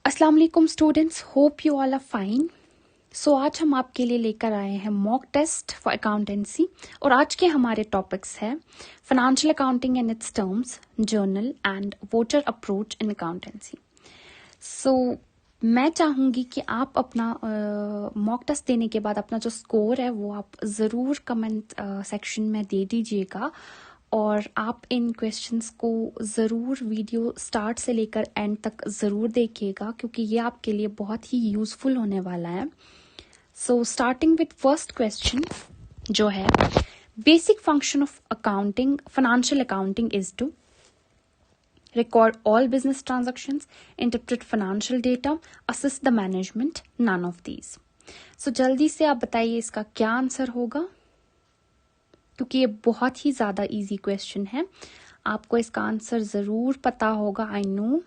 अस्सलाम वालेकुम students, hope you all are fine. So आज हम आपके लिए लेकर आए हैं मॉक टेस्ट फॉर अकाउंटेंसी और आज के हमारे टॉपिक्स हैं financial accounting and its terms, journal and voucher approach in accountancy. So मैं चाहूँगी कि आप अपना मॉक टेस्ट देने के बाद अपना जो स्कोर है वो आप ज़रूर कमेंट सेक्शन में दे दीजिएगा और आप इन क्वेश्चंस को ज़रूर वीडियो स्टार्ट से लेकर एंड तक ज़रूर देखिएगा क्योंकि ये आपके लिए बहुत ही यूज़फुल होने वाला है। So starting with first question जो है, basic function of accounting, financial accounting is to record all business transactions, interpret financial data, assist the management, none of these. So जल्दी से आप बताइए इसका क्या आंसर होगा, क्योंकि ये बहुत ही ज़्यादा इजी क्वेश्चन है, आपको इसका आंसर ज़रूर पता होगा, आई नो।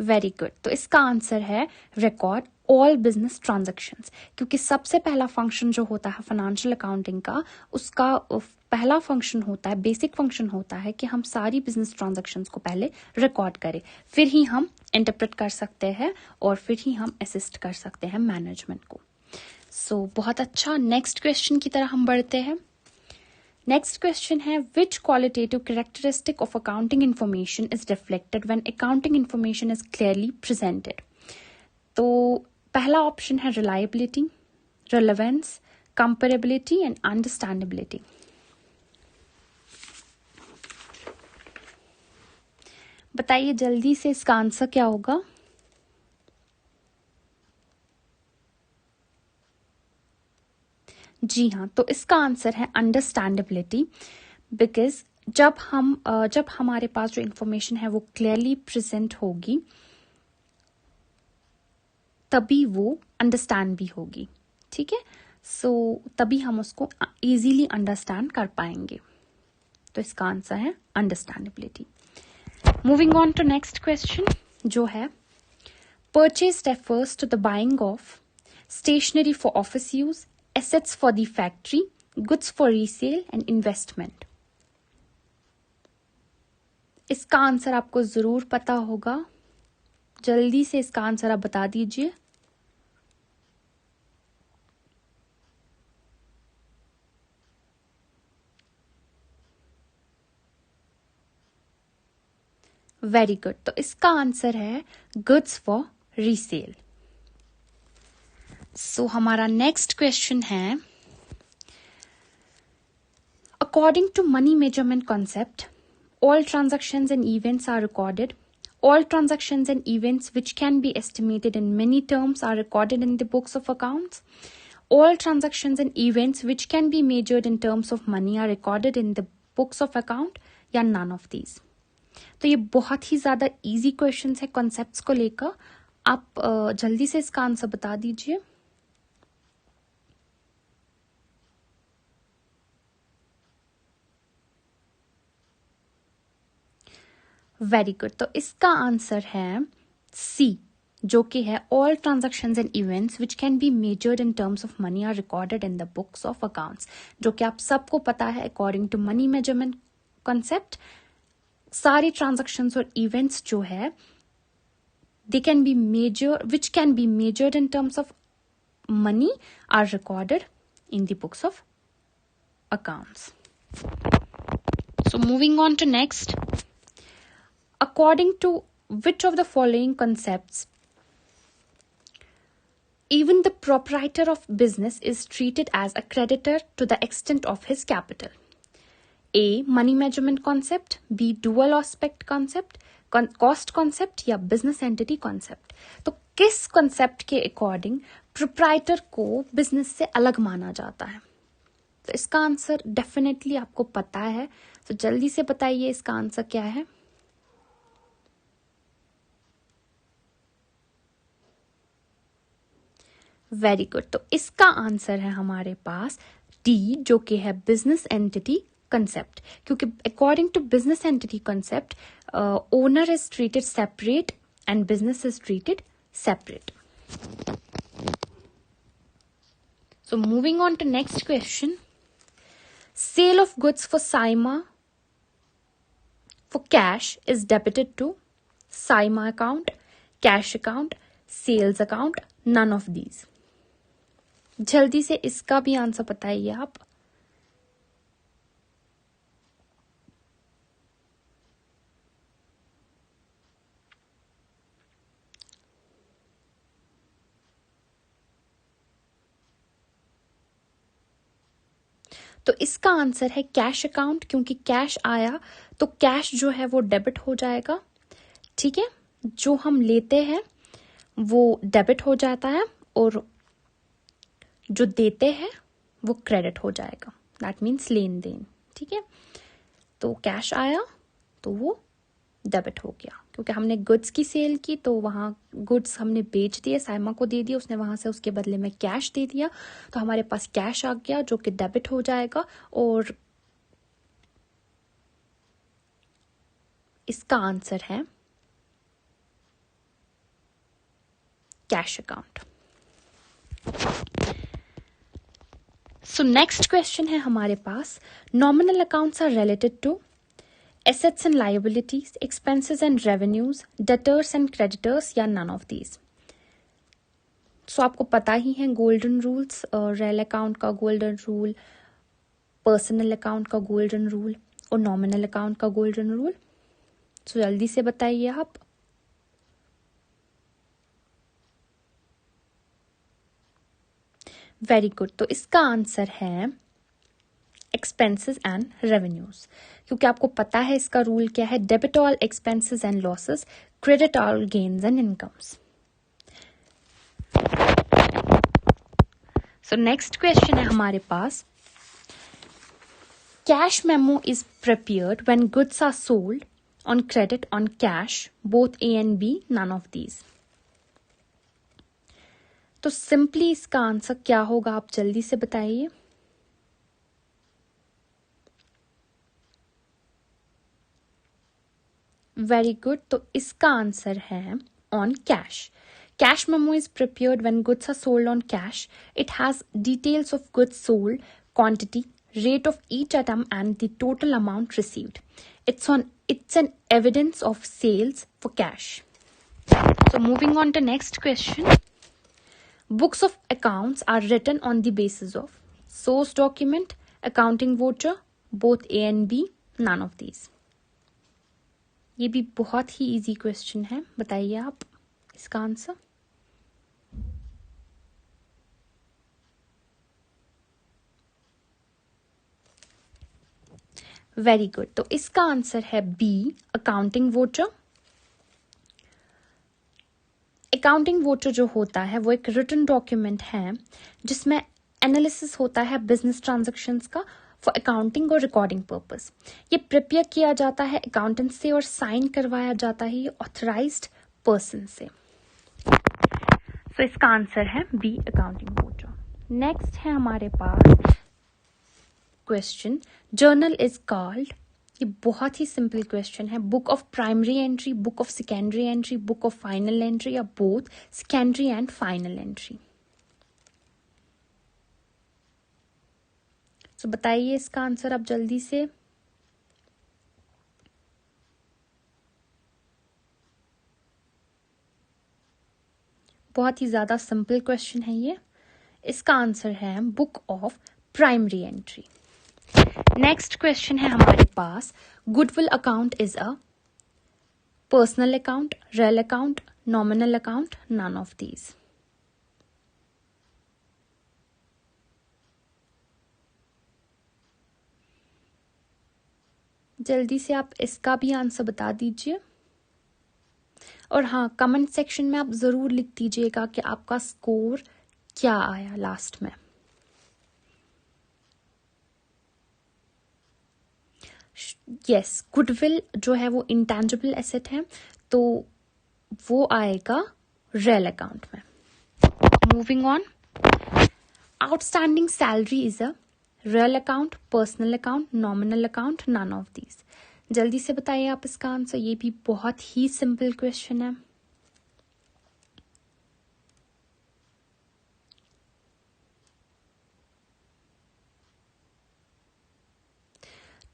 वेरी गुड, तो इसका आंसर है रिकॉर्ड ऑल बिजनेस ट्रांजैक्शंस, क्योंकि सबसे पहला फंक्शन जो होता है फाइनेंशियल अकाउंटिंग का, उसका पहला फंक्शन होता है, बेसिक फंक्शन होता है कि हम सारी बिजनेस ट्रांजैक्शंस को पहले रिकॉर्ड करें, फिर ही हम इंटरप्रेट कर सकते हैं और फिर ही हम असिस्ट कर सकते हैं मैनेजमेंट को। सो बहुत अच्छा, नेक्स्ट क्वेश्चन की तरह हम बढ़ते हैं। नेक्स्ट क्वेश्चन है, which qualitative characteristic of accounting information is reflected when accounting information is clearly presented. तो पहला ऑप्शन है reliability, relevance, comparability and understandability. बताइए जल्दी से इसका आंसर क्या होगा। जी हाँ, तो इसका आंसर है अंडरस्टैंडेबिलिटी, बिकॉज जब हमारे पास जो इंफॉर्मेशन है वो क्लियरली प्रेजेंट होगी तभी वो अंडरस्टैंड भी होगी, ठीक है। सो तभी हम उसको इजीली अंडरस्टैंड कर पाएंगे, तो इसका आंसर है understandability. Moving on to next question जो है, purchase refers to the buying of stationery for office use, assets for the factory, goods for resale and investment. इसका आंसर आपको जरूर पता होगा, जल्दी से इसका आंसर आप बता दीजिए। वेरी गुड, तो इसका आंसर है गुड्स फॉर रीसेल। सो हमारा नेक्स्ट क्वेश्चन है, according to money measurement concept, all transactions and events are recorded. All transactions and events which can be estimated in many terms are recorded in the books of accounts. All transactions and events which can be measured in terms of money are recorded in the books of account, या none of these. तो ये बहुत ही ज्यादा easy question है concepts को लेकर, आप जल्दी से इसका आंसर बता दीजिए। वेरी गुड, तो इसका आंसर है सी, जो कि है all transactions and events which can be measured in terms of money are recorded in the books of accounts, जो कि आप सबको पता है according to money measurement concept सारे ट्रांजैक्शंस और इवेंट्स जो है they can be measure which can be measured in terms of money are recorded in the books of accounts. So moving on to next, according to which of the following concepts even the proprietor of business is treated as a creditor to the extent of his capital? A, money measurement concept, B, dual aspect concept, cost concept या business entity concept। तो किस concept के according proprietor को business से अलग माना जाता है? तो इसका आंसर डेफिनेटली आपको पता है, तो जल्दी से बताइए इसका आंसर क्या है। वेरी गुड, तो इसका आंसर है हमारे पास डी, जो कि है बिजनेस एंटिटी कंसेप्ट, क्योंकि according to business entity concept owner is treated separate and business is treated separate. So moving on to next question, sale of goods for Saima for cash is debited to Saima account, cash account, sales account, none of these. जल्दी से इसका भी answer बताइए आप. तो इसका answer है cash account, क्योंकि कैश आया तो कैश जो है वो डेबिट हो जाएगा. ठीक है, जो हम लेते हैं वो डेबिट हो जाता है और जो देते हैं वो क्रेडिट हो जाएगा. दैट मीन्स लेन देन. ठीक है, तो कैश आया तो वो डेबिट हो गया, क्योंकि हमने गुड्स की सेल की तो वहां गुड्स हमने बेच दिए, साइमा को दे दिया, उसने वहां से उसके बदले में कैश दे दिया, तो हमारे पास कैश आ गया जो कि डेबिट हो जाएगा. और इसका आंसर है cash account. So next question है हमारे पास, nominal accounts are related to assets and liabilities, expenses and revenues, debtors and creditors, या none of these. So आपको पता ही है गोल्डन रूल्स, रेल अकाउंट का गोल्डन रूल, पर्सनल अकाउंट का golden rule और नॉमिनल अकाउंट का गोल्डन रूल. सो जल्दी से बताइए आप. Very good. तो इसका आंसर है एक्सपेंसेस एंड रेवेन्यूज, क्योंकि आपको पता है इसका रूल क्या है, debit all expenses and losses, credit all gains and incomes. So next question है हमारे पास, cash memo is prepared when goods are sold on credit on cash, both A and B, none of these. तो simply इसका answer क्या होगा, आप जल्दी से बताइए. Very good. तो इसका आंसर है on cash. Cash memo is prepared when goods are sold on cash. It has details of goods sold, quantity, rate of each item, and the total amount received. It's an evidence of sales for cash. So moving on to next question. Books of accounts are written on the basis of source document, accounting voucher, both A and B, none of these. ये भी बहुत ही easy question है, बताइए आप इसका answer. Very good. तो इसका answer है B, accounting voucher. Accounting voucher जो होता है वो एक रिटन डॉक्यूमेंट है जिसमें एनालिसिस होता है बिजनेस ट्रांजैक्शंस का फॉर अकाउंटिंग और रिकॉर्डिंग पर्पस. ये प्रिपेयर किया जाता है अकाउंटेंट से और साइन करवाया जाता है ऑथराइज्ड पर्सन से. सो इसका आंसर है बी, अकाउंटिंग वोचर. नेक्स्ट है हमारे पास क्वेश्चन, जर्नल इज कॉल्ड. ये बहुत ही सिंपल क्वेश्चन है. Book of primary entry, book of secondary entry, book of final entry, या both secondary and final entry. तो बताइए इसका आंसर आप जल्दी से. बहुत ही ज्यादा सिंपल क्वेश्चन है ये. इसका आंसर है book of primary entry. Next question है हमारे पास, goodwill account is a personal account, real account, nominal account, none of these. जल्दी से आप इसका भी आंसर बता दीजिए. और हाँ, कमेंट सेक्शन में आप जरूर लिख दीजिएगा कि आपका स्कोर क्या आया लास्ट में. यस, गुडविल जो है वो इंटेंजिबल एसेट है, तो वो आएगा रेल अकाउंट में. Moving on, outstanding salary is a real account, personal account, nominal account, none of these. जल्दी से बताइए आप इसका आंसर. ये भी बहुत ही सिंपल क्वेश्चन है.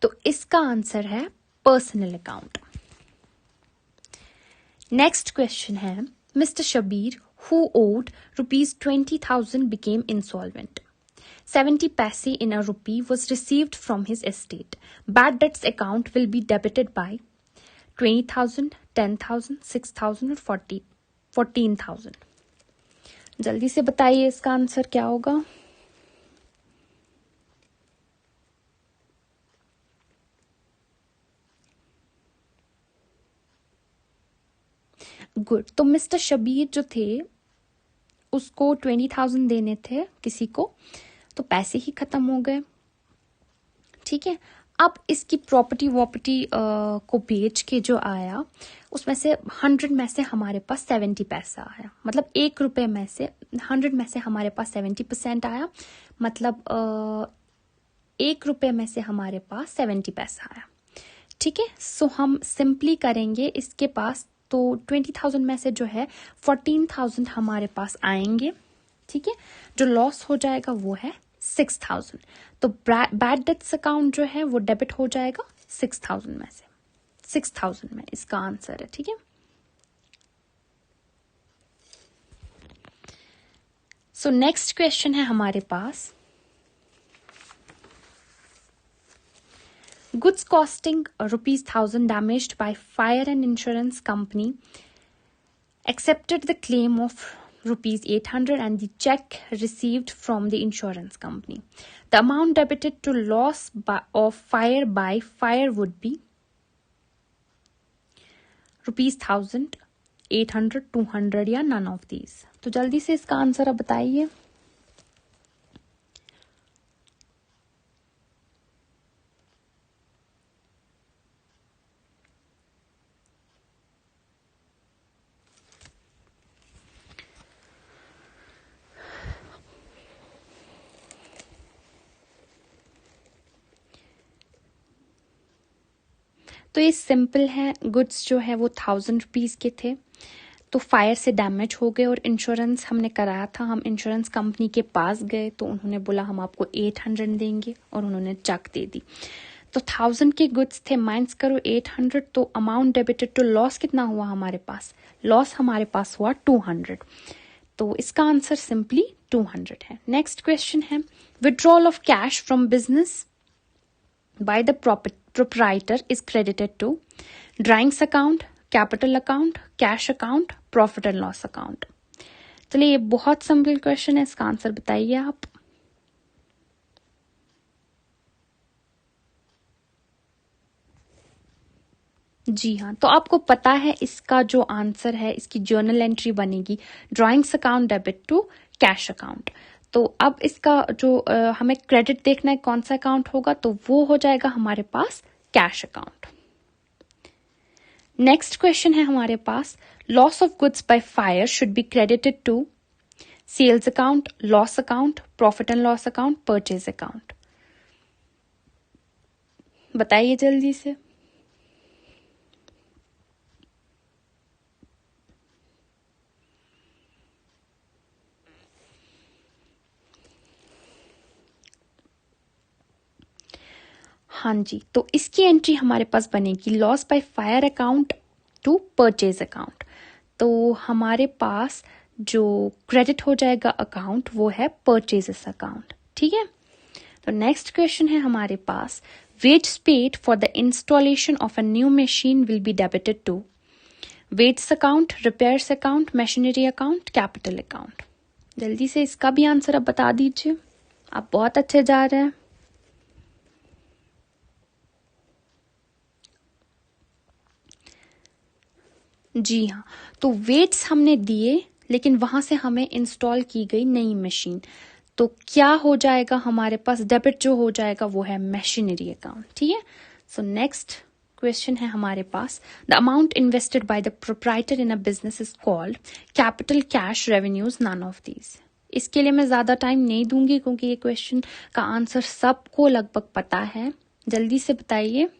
तो इसका आंसर है पर्सनल अकाउंट। नेक्स्ट क्वेश्चन है, mister Shabbir who owed rupees 20,000 became insolvent. 70 paise in a rupee was received from his estate. Bad debts account will be debited by 20,000, 10,000, 6,000 और 14,000। जल्दी से बताइए इसका आंसर क्या होगा। गुड। तो मिस्टर शबीर जो थे उसको 20,000 देने थे किसी को, तो पैसे ही खत्म हो गए। ठीक है, अब इसकी प्रॉपर्टी को बेच के जो आया उसमें से 100 में से हमारे पास 70 पैसा आया, मतलब 1 रुपए में से 100 में से हमारे पास 70% आया, मतलब 1 रुपए में से हमारे पास 70 पैसा आया। ठीक है, सो हम सिंपली करेंगे इसके पास, तो 20,000 में से जो है 14,000 हमारे पास आएंगे। ठीक है, जो लॉस हो जाएगा वो है 6,000, तो बैड डेट्स अकाउंट जो है वो डेबिट हो जाएगा 6,000 में से, 6,000 में इसका आंसर है। ठीक है, सो नेक्स्ट क्वेश्चन है हमारे पास, goods costing ₹1,000 damaged by fire and insurance company accepted the claim of ₹800 and the check received from the insurance company. The amount debited to loss of fire by fire would be ₹1,000, 800, 200 या none of these। तो जल्दी से इसका answer अब बताइए। तो ये simple है, गुड्स जो है वो 1,000 रुपीज के थे, तो फायर से डैमेज हो गए और इंश्योरेंस हमने कराया था, हम इंश्योरेंस कंपनी के पास गए तो उन्होंने बोला हम आपको 800 देंगे और उन्होंने चेक दे दी। तो 1,000 के गुड्स थे, माइनस करो 800, तो अमाउंट डेबिटेड टू लॉस कितना हुआ हमारे पास, लॉस हमारे पास हुआ 200, तो इसका आंसर सिंपली 200 है। नेक्स्ट क्वेश्चन है, withdrawal of cash from business by the proprietor is credited to drawings account, capital account, cash account, profit and loss account। चलिए, ये बहुत सिंपल क्वेश्चन है, इसका आंसर बताइए आप। जी हाँ, तो आपको पता है इसका जो आंसर है, इसकी जर्नल एंट्री बनेगी drawings account debit to cash account. तो अब इसका जो हमें क्रेडिट देखना है कौन सा अकाउंट होगा, तो वो हो जाएगा हमारे पास कैश अकाउंट। नेक्स्ट क्वेश्चन है हमारे पास, loss of goods by fire should be credited to sales account, loss account, profit and loss account, purchase account. बताइए जल्दी से। हाँ जी, तो इसकी एंट्री हमारे पास बनेगी loss by fire account to purchase account. तो हमारे पास जो क्रेडिट हो जाएगा अकाउंट वो है परचेजेस अकाउंट। ठीक है, तो नेक्स्ट क्वेश्चन है हमारे पास, wages paid for the installation of a new machine will be debited to wages account, repairs account, machinery account, capital account. जल्दी से इसका भी आंसर अब बता दीजिए, आप बहुत अच्छे जा रहे हैं। जी हाँ, तो वेट्स हमने दिए लेकिन वहां से हमें इंस्टॉल की गई नई मशीन, तो क्या हो जाएगा हमारे पास, डेबिट जो हो जाएगा वो है मशीनरी अकाउंट। ठीक है, सो नेक्स्ट क्वेश्चन है हमारे पास, the amount invested by the proprietor in a business is called capital, cash, revenues, none of these. इसके लिए मैं ज्यादा टाइम नहीं दूंगी क्योंकि ये क्वेश्चन का आंसर सबको लगभग पता है। जल्दी से बताइए।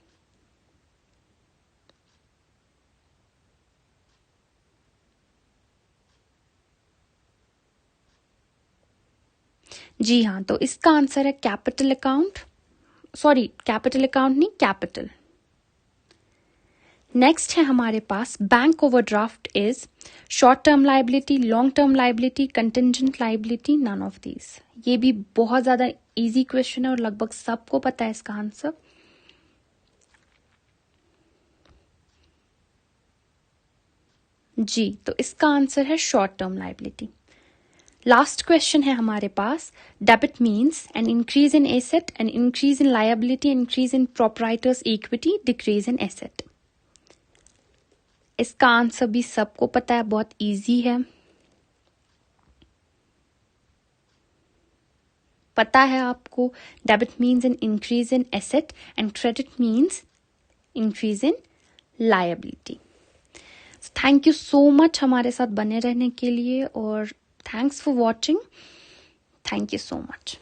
जी हाँ, तो इसका आंसर है capital account, sorry capital account नहीं, कैपिटल। नेक्स्ट है हमारे पास bank overdraft is short term liability, long term liability, contingent liability, none of these. ये भी बहुत ज्यादा इजी क्वेश्चन है और लगभग सबको पता है इसका आंसर। जी, तो इसका आंसर है short term liability. Last question है हमारे पास, debit means an increase in asset, an increase in liability, increase in proprietor's equity, decrease in asset. इसका आंसर भी सबको पता है, बहुत इजी है। पता है आपको, debit means an increase in asset and credit means increase in liability. Thank you so much हमारे साथ बने रहने के लिए और thanks for watching. Thank you so much.